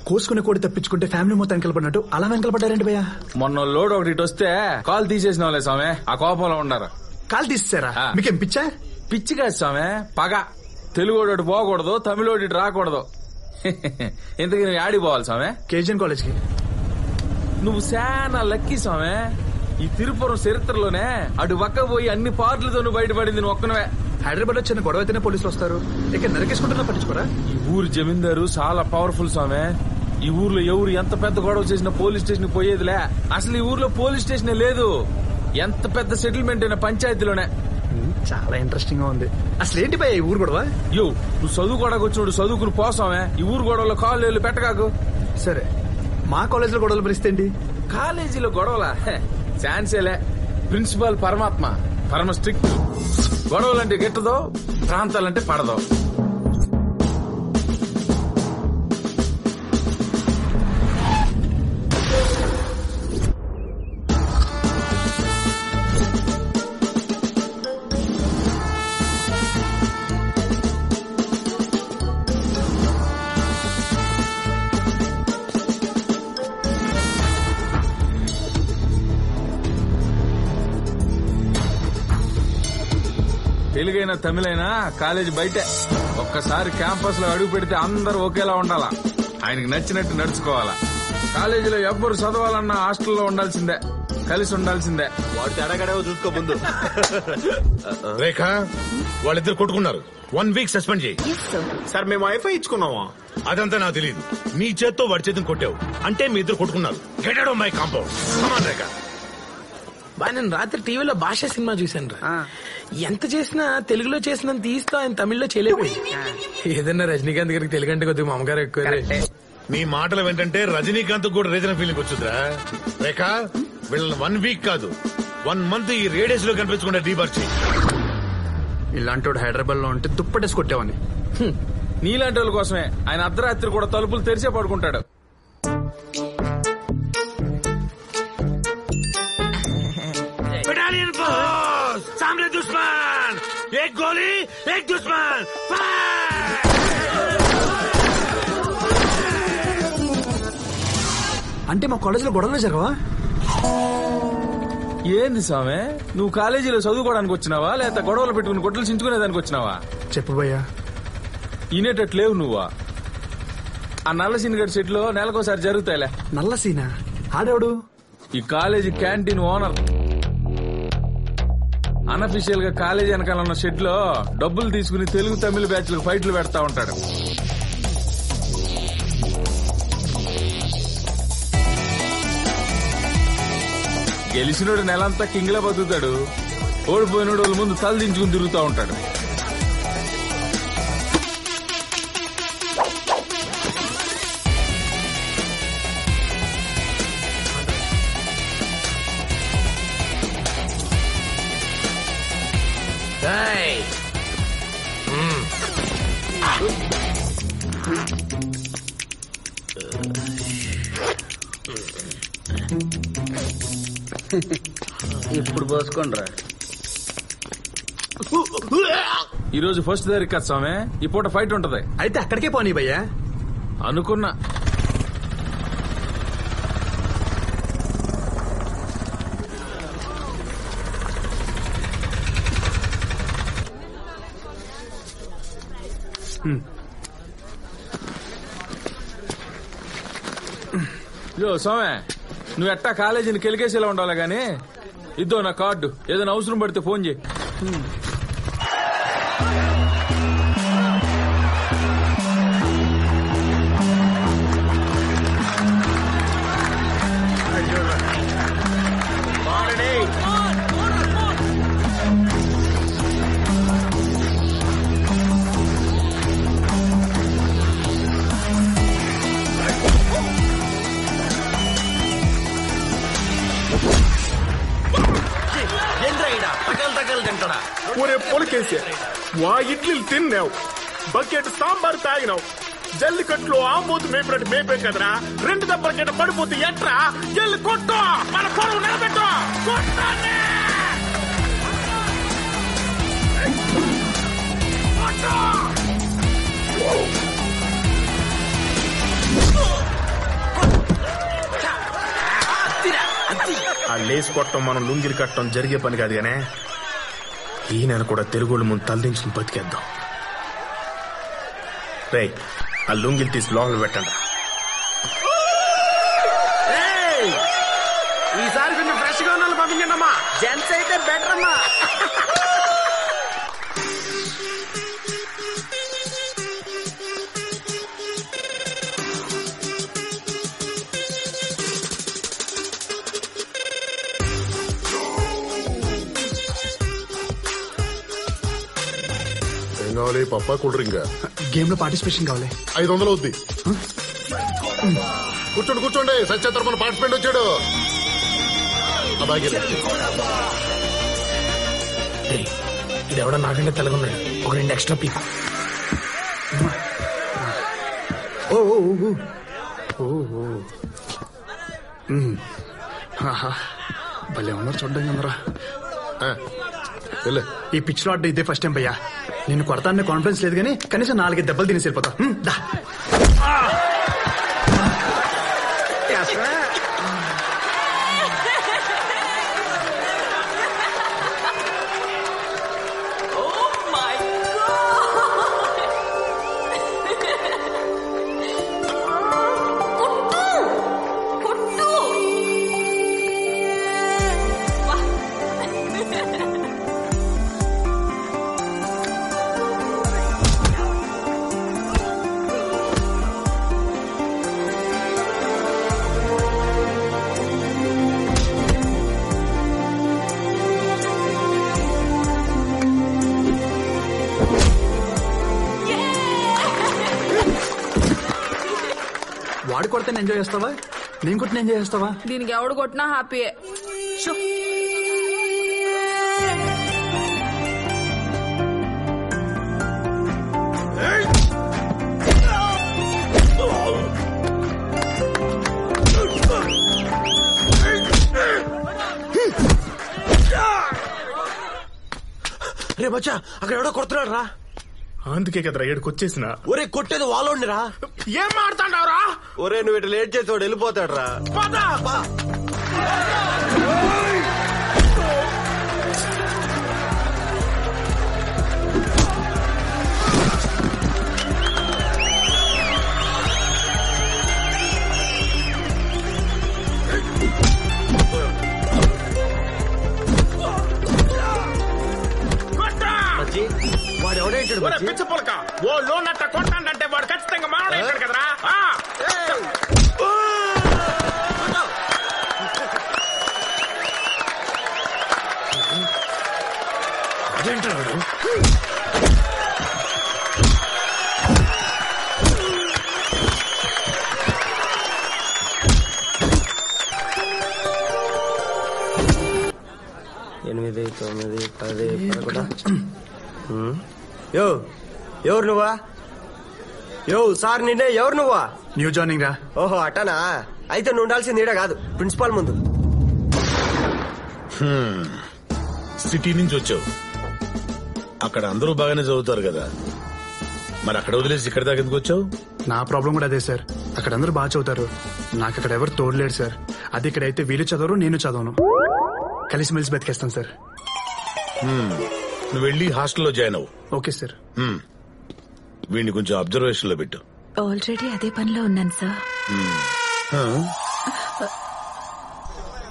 కోసుకునే కోడి తప్పించుకుంటే ఫ్యామిలీ మొత్తం వెనకలబడినట్టు అలా వెనకలబడ్డారండి భయ్యా. మొన్న లోడ్ ఒకటి వస్తే కాల్ తీసేసిన వాళ్ళే స్వామి, ఆ కోపంలో ఉండారు. కాలు తీసేసారా? మీకేం పిచ్చా? పిచ్చి కాదు స్వామి, పగ. తెలుగోడు పోకూడదు, తమిళోడి రాకూడదు. ఇంతకీ నువ్వు ఆడికి పోవాలి స్వామి? కేజీఎన్ కాలేజ్ కి. నువ్వు శానా లక్కీ స్వామి. ఈ తిరుపురం చరిత్రలోనే అటు పక్క పోయి అన్ని పార్టీలతో నువ్వు బయటపడింది నువ్వు ఒక్కనవే. హైదరాబాద్ లో చిన్న గొడవ అయితేనే పోలీసులు వస్తారు, ఇక్కడ నరికేసుకుంటున్నా పట్టించుకోరా? ఈ ఊరు జమీందారు చాలా పవర్ఫుల్ స్వామి. ఈ ఊర్లో ఎవరు ఎంత పెద్ద గొడవ చేసినా పోలీస్ స్టేషన్ పోయేదిలే. అసలు ఈ ఊర్లో పోలీస్ స్టేషన్ లేదు. ఎంత పెద్ద సెటిల్మెంట్ అయినా పంచాయతీలోనే. చాలా ఇంట్రెస్టింగ్ గా ఉంది. అసలు ఏంటి భయ్యా ఈ ఊరు గొడవ? నువ్వు చదువుకోవడానికి వచ్చినోడు చదువుకుని పోసామే. ఈ ఊరు గొడవలో కాళ్ళు పెట్టకాకు. సరే, మా కాలేజీలో గొడవలు పరిస్థితి ఏంటి? కాలేజీలో గొడవలా? ఛాన్సేలే. ప్రిన్సిపాల్ పరమాత్మ, పరమ స్ట్రిక్ట్. గొడవలంటే గిట్టదో, ప్రాంతాలంటే పడదో. తెలుగైనా తమిళైనా కాలేజీ బయటే. ఒక్కసారి క్యాంపస్ లో అడుగు పెడితే అందరూ ఒకేలా ఉండాలా, ఆయనకి నచ్చినట్టు నడుచుకోవాలా. కాలేజీలో ఎవ్వరు చదవాలన్నా హాస్టల్లో ఉండాల్సిందే, కలిసి ఉండాల్సిందే. వాడు తేడాగడేవో చూసుకో ముందు. రేఖ, వాళ్ళిద్దరు కొట్టుకున్నారు. 1 వీక్ సస్పెండ్ చేయి. సార్ మేము వైఫై ఇచ్చుకున్నావా? అదంతా నాకు తెలియదు. నీ చేత్తో వాడి చేతిని కొట్టావు అంటే మీ ఇద్దరు కొట్టుకున్నారు. Get out of my compound. Come on Rekha. నేను రాత్రి టీవీలో భాష సినిమా చూశాను రా. ఎంత చేసినా తెలుగులో చేసినంత తీస్తా ఆయన తమిళ్లో చేయలేకపోయి. ఏదన్నా రజనీకాంత్ గారికి తెలుగు అంటే కొద్దిగా మామగారు ఎక్కువ. నీ మాటలు ఏంటంటే రజనీకాంత్ కూడా రీజనల్ ఫీలింగ్ వచ్చిందిరా. రేఖ, వీళ్ళని 1 వీక్ కాదు 1 మంత్ ఈ రేడియస్ లో కనిపించకుండా డీబార్ చేయి. ఇలాంటి హైదరాబాద్ లో ఉంటే దుప్పటేసి కొట్టేవాని. నీలాంటి వాళ్ళ కోసమే ఆయన అర్ధరాత్రి కూడా తలుపులు తెరిచే పడుకుంటాడు. बटालियन फोर्स, सामने दुश्मन, एक गोली, एक दुश्मन, फायर! అంటే మా కాలేజీలో గొడవలు జరగవా? ఏంది స్వామి, నువ్వు కాలేజీలో చదువుకోవడానికి వచ్చినావా లేక గొడవలు పెట్టుకుని గొడ్డలు చించుకునేదానికి వచ్చినావా? చెప్పు భయ్యా. ఈనేటట్లేవు నువ్వా? ఆ నల్ల సీనిగడ్ సెట్ లో నెలకోసారి జరుగుతాయిలే. నల్ల సీనా? ఆడేవాడు? ఈ కాలేజీ క్యాంటీన్ ఓనర్. అన్అఫీషియల్ గా కాలేజీ వెనకాల ఉన్న షెడ్ లో డబ్బులు తీసుకుని తెలుగు తమిళ బ్యాచ్లకు ఫైట్లు పెడతా ఉంటాడు. గెలిచినోడు నెలంతా కింగ్లా బతుకుతాడు, ఓడిపోయినోడు వాళ్ళ ముందు తల దించుకుని తిరుగుతూ ఉంటాడు. ఇప్పుడు పోసుకోండి రా. ఈరోజు ఫస్ట్ తారీఖు కదా స్వామి, ఈ పూట ఫైట్ ఉంటది. అయితే అక్కడికే పోనీ భయ్యా. అనుకున్నా. స్వామి, నువ్వు ఎట్టా కాలేజీని కెలికేసేలా ఉండాలి గానీ ఇద్దో నా కార్డు, ఏదైనా అవసరం పడితే ఫోన్ చేయి. ఒరే పొలకేసే, వా ఇడ్లీలు తిన్నావు, బకెట్ సాంబార్ తాగినావు, జల్లికట్లో ఆంబోతు మేపినట్టు మేపే కదరా. 2 దెబ్బల కింద పడిపోతే ఎట్రా? జల్లి కొట్టు, మన పొలం నిలబెట్టు. కొట్టానే కొట్టు. వేసి కొట్టడం మనం లుంగిలు కట్టడం జరిగే పని కాదు గానే ఈయన కూడా తెలుగుళ్ళ ముందు తలదించుకుని బతికేద్దాం. రేయ్ ఆ లుంగిలు తీసి లోపల పెట్టండి. ఈసారి కొంచెం ఫ్రెష్ గా ఉన్న పంపించండి అమ్మా. జెంట్స్ అయితే బెటర్ అమ్మా. ఏం కావాలి? పప్పా కూల్ డ్రింక్? గేమ్ లో పార్టిసిపేషన్ కావాలి. 500 అవుద్ది. కూర్చోండి కూర్చోండి. సత్య తరపున పార్టిసిపెంట్ వచ్చాడు. ఇది ఎవడో నాకంటే తెలగొన్నాడు. ఒక 2 ఎక్స్ట్రా పీక్. భలే ఉన్నారు చూడ్డానికి అందరా. ఈ పిచ్ లో ఆట ఇదే ఫస్ట్ టైం భయ్యా. నేను కొడతానే కాన్ఫిడెన్స్ లేదు కానీ కనీసం 4 దెబ్బలు తినేసి వెళ్ళిపోతా. వాడు కొడితే ఎంజాయ్ చేస్తావా? నేను కొట్టిన ఎంజాయ్ చేస్తావా? దీనికి ఎవడు కొట్టినా హ్యాపీయే. రే బచ్చా అక్కడ ఎవడో కొడుతున్నాడు రా. అందుకే కదరా ఏడుకొచ్చేసిన. ఒరే కొట్టేది వాళ్ళోండిరా. ఏం మాడుతాండవరా? ఒరే నువ్వు ఇటు లేట్ చేసి వాడు వెళ్ళిపోతాడు రా. వాడు ఎవడేంటాడు పిచ్చ పొలక ఓ లోన్ అట్ట కొట్టాడంటే వాడు ఖచ్చితంగా మాట్లాడాడు కదరా. అదేంటాడు? ఎనిమిది 9 10 11. యో ఎవరు నువ్వా? యో సార్ నిన్నే. ఎవరు నువ్వా? న్యూ జాయినింగ్ రా. ఓహో అట్టనా. అయితే నువ్వు ఉండాల్సింది ఈడ కాదు, ప్రిన్సిపాల్ ముందు. సిటీ నుంచి వచ్చావు. అక్కడ అందరూ బాగానే చదువుతారు కదా, మరి అక్కడ వదిలేసి ఇక్కడ దాకా ఎందుకు వచ్చావు? నా ప్రాబ్లం కూడా అదే సార్. అక్కడ అందరూ బాగా చదువుతారు, నాకు అక్కడ ఎవరు తోడలేడు సార్. అది ఇక్కడైతే వీళ్ళు చదవరు, నేను చదవను. కలిసిమెలిసి బతికేస్తాను సార్. నువ్వు వెళ్ళి హాస్టల్లో జాయిన్ అవ్వు. Okay sir. వీడిని కొంచెం అబ్జర్వేషన్ లో పెట్టు. ఆల్రెడీ అదే పనిలో ఉన్నాను సార్.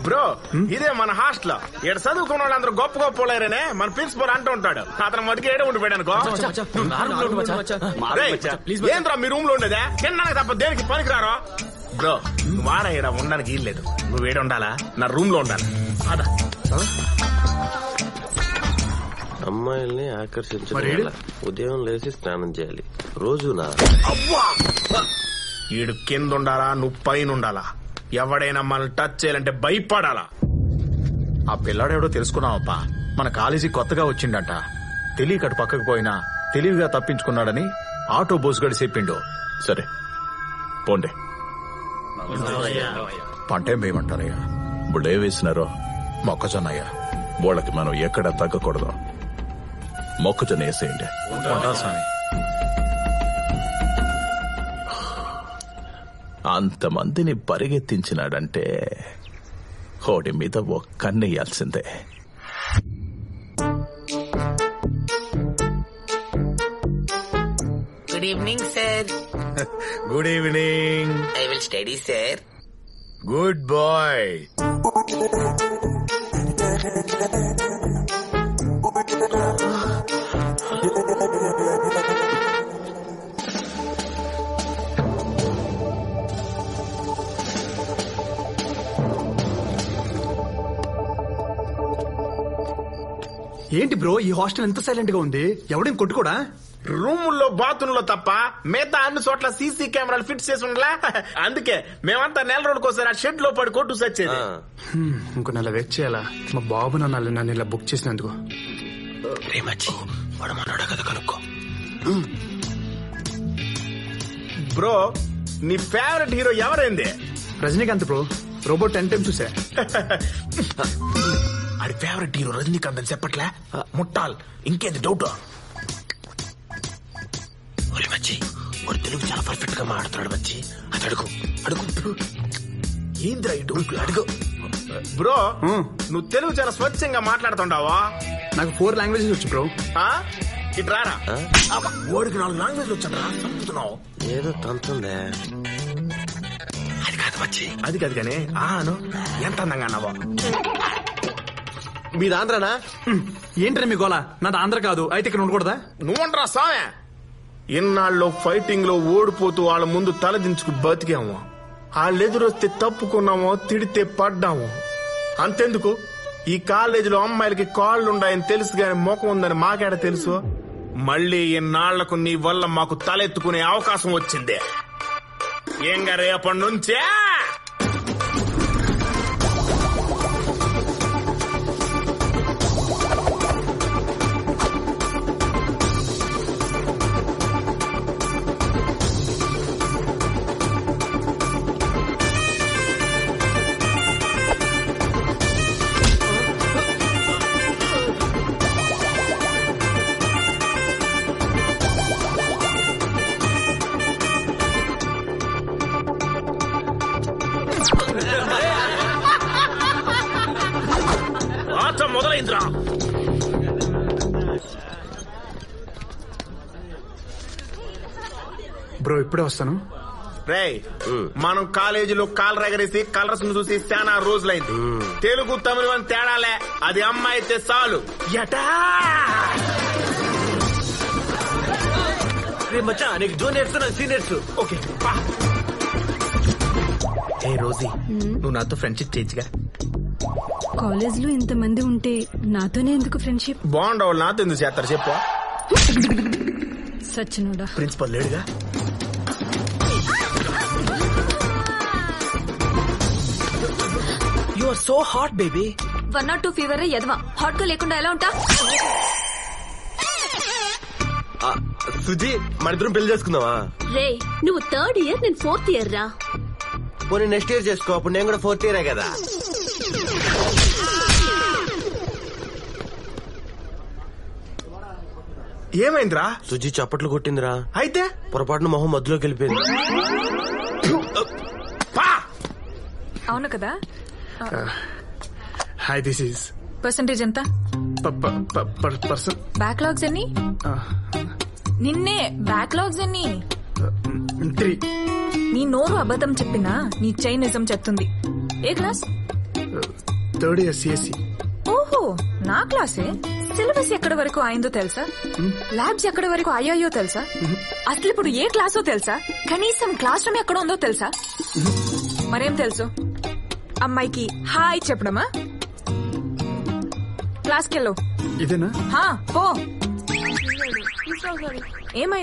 బ్రో ఇదే మన హాస్టల్. ఇక్కడ చదువుకున్న వాళ్ళందరూ గొప్ప గొప్ప వాళ్ళనే మన ప్రిన్సిపల్ అంటూ ఉంటాడు. అతను మటుకు ఏడే ఉండిపోయాడు అనుకో. ఏంద్రా మీ రూమ్ లో ఉండేదే? తినడానికి తప్ప దేనికి పనికిరారో. బ్రో వాడ ఇక్కడ ఉండడానికి వీల్లేదు. నువ్వు ఏడ ఉండాలా? నా రూమ్ లో ఉండాలి. అదా అమ్మాయిల్ని ఆకర్షించాలి. ఉదయం లేచి స్నానం చేయాలి రోజునా. అవ్వా ఈడు కింద ఉండాలా, నువ్వు పైన ఉండాలా. ఎవడైనా మనల్ని టచ్ చేయాలంటే భయపడాలా. ఆ పిల్లాడెవడో తెలుసుకున్నావప్పా. మన కాలేజీ కొత్తగా వచ్చిండట. తెలియకటు పక్కకు పోయినా తెలివిగా తప్పించుకున్నాడని ఆటో బోసుగడి చెప్పిండు. సరే పోండే. పంటేం వేయమంటారయ్యా? ఇప్పుడు ఏ వేసినారో? మొక్కజొన్నయ్యా. వాళ్ళకి మనం ఎక్కడ తగ్గకూడదు. మొక్కజొన్న వేసేయండి. అంతమందిని పరిగెత్తించినాడంటే హోడి మీద ఒక్కన్నేయాల్సిందే. Good evening sir. Good evening. I will study sir. Good boy. ఏంటి బ్రో ఈ హాస్టల్ ఎంత సైలెంట్ గా ఉంది? ఎవడేం కొట్టుకోడా? రూముల్లో బాత్రూమ్ లో తప్ప మిగతా అన్ని చోట్ల సీసీ కెమెరాలు ఫిట్ చేసి ఉండలా. అందుకే మేమంతా నెల రోజులకోసారి ఆ షెడ్ లో పడి కొట్టు సచ్చేది. ఇంకో నెల వెయిట్ చేయాలా? మా బాబు నన్ను ఇలా బుక్ చేసినందుకు. బ్రో నీ ఫేవరెట్ హీరో ఎవరైంది? రజనీకాంత్ బ్రో. రోబో 10 times చూసా. ఆడి ఫేవరెట్ హీరో రజనీకాంత్ అని చెప్పట్లే ముట్టాల్. ఇంకేంది డౌట్? మచ్చి వాడు తెలుగు చాలా పర్ఫెక్ట్ గా మాట్లాడుతున్నాడు. మచ్చి అది అడుగు అడుగు. ఏంద్రా ఈ డౌట్? అడుగు బ్రో. నువ్వు తెలుగు చాలా స్వచ్ఛంగా మాట్లాడుతుండావా? నాకు 4 languages వచ్చు బ్రో. ఇట్రారా. వాడికి 4 లాంగ్వేజ్లు వచ్చారా? చంపుతున్నావు. ఏదో తంతుందే. అది కాదు మచ్చి, అది కాదు కానీ ఆను ఎంత అందంగా అన్నావా? మీరు ఆంధ్రానా? ఏంటనే మీ గోళ? నాది ఆంధ్ర కాదు. అయితే ఇక్కడ ఉండకూడదా? నువ్వంటరా సామే. ఇన్నాళ్ళు ఫైటింగ్ లో ఓడిపోతూ వాళ్ళ ముందు తలదించుకు బతికాము. వాళ్ళెదురొస్తే తప్పుకున్నామో, తిడితే పడ్డాము. అంతెందుకు ఈ కాలేజీలో అమ్మాయిలకి కాళ్ళుండాయని తెలుసు గాని ముఖం ఉందని మాకేడ తెలుసు? మళ్ళీ ఇన్నాళ్లకు నీ వల్ల మాకు తలెత్తుకునే అవకాశం వచ్చింది. ఏంగా రేపటి నుంచే మొదలైందిరా. బ్రో ఇప్పుడే వస్తాను. రేయ్ మనం కాలేజీలో కాల్ రగరేసి కలర్స్ ను చూసి చాలా రోజులైంది. తెలుగు తమిళ అని తేడాలే. అది అమ్మాయి అయితే చాలు. ఎటా మచ్చా నీకు జూనియర్స్ నాకు సీనియర్స్. ఓకే ఏ రోజీ, నువ్వు నాతో ఫ్రెండ్షిప్ చేయొచ్చుగా? కాలేజ్ లో ఇంతమంది ఉంటే నాతోనే ఎందుకు ఫ్రెండ్షిప్? బాగుండవు. నాతో ఎందుకు చేస్తారు చెప్పు? సచ్చినోడా. ప్రిన్సిపల్ లేడుగా. You are so hot baby. 102 fever ఎదవా. హాట్ గా లేకుండా ఎలా ఉంటా? సుజీ మన ఇద్దరం పెళ్లి చేసుకుందావా? రే నువ్వు 3rd year, నేను 4th year రా. పోనీ నెక్స్ట్ ఇయర్ చేసుకో. అప్పుడు నేను కూడా 4th year కదా. ఏమైందిరా? సుజీ చప్పట్లు కొట్టిందిరా. అయితే పొరపాటున మొహం మధ్యలోకి వెళ్ళిపోయింది. అవును కదా. హాయ్ దిస్ ఈస్ పర్సంటేజ్ ఎంత? పర్సన్. బ్యాక్లాగ్స్ ఎన్ని? నిన్నే బ్యాక్లాగ్స్ ఎన్ని? 3. నీ నోరు అబద్ధం చెప్పినా నీ చెయ్యి నిజం చెప్తుంది. ఏ క్లాస్? 3rd year CSE. ఓహో నా క్లాసే. సిలబస్ ఎక్కడి వరకు అయిందో తెలుసా? ల్యాబ్స్ ఎక్కడి వరకు అయ్యాయో తెలుసా? అసలు ఇప్పుడు ఏ క్లాసో తెలుసా? కనీసం క్లాస్ రూమ్ ఎక్కడ ఉందో తెలుసా? మరేం తెలుసు? అమ్మాయికి హాయ్ చెప్పడమా? క్లాస్కి వెళ్ళు. ఇదేనా? పో. ఏమైంది?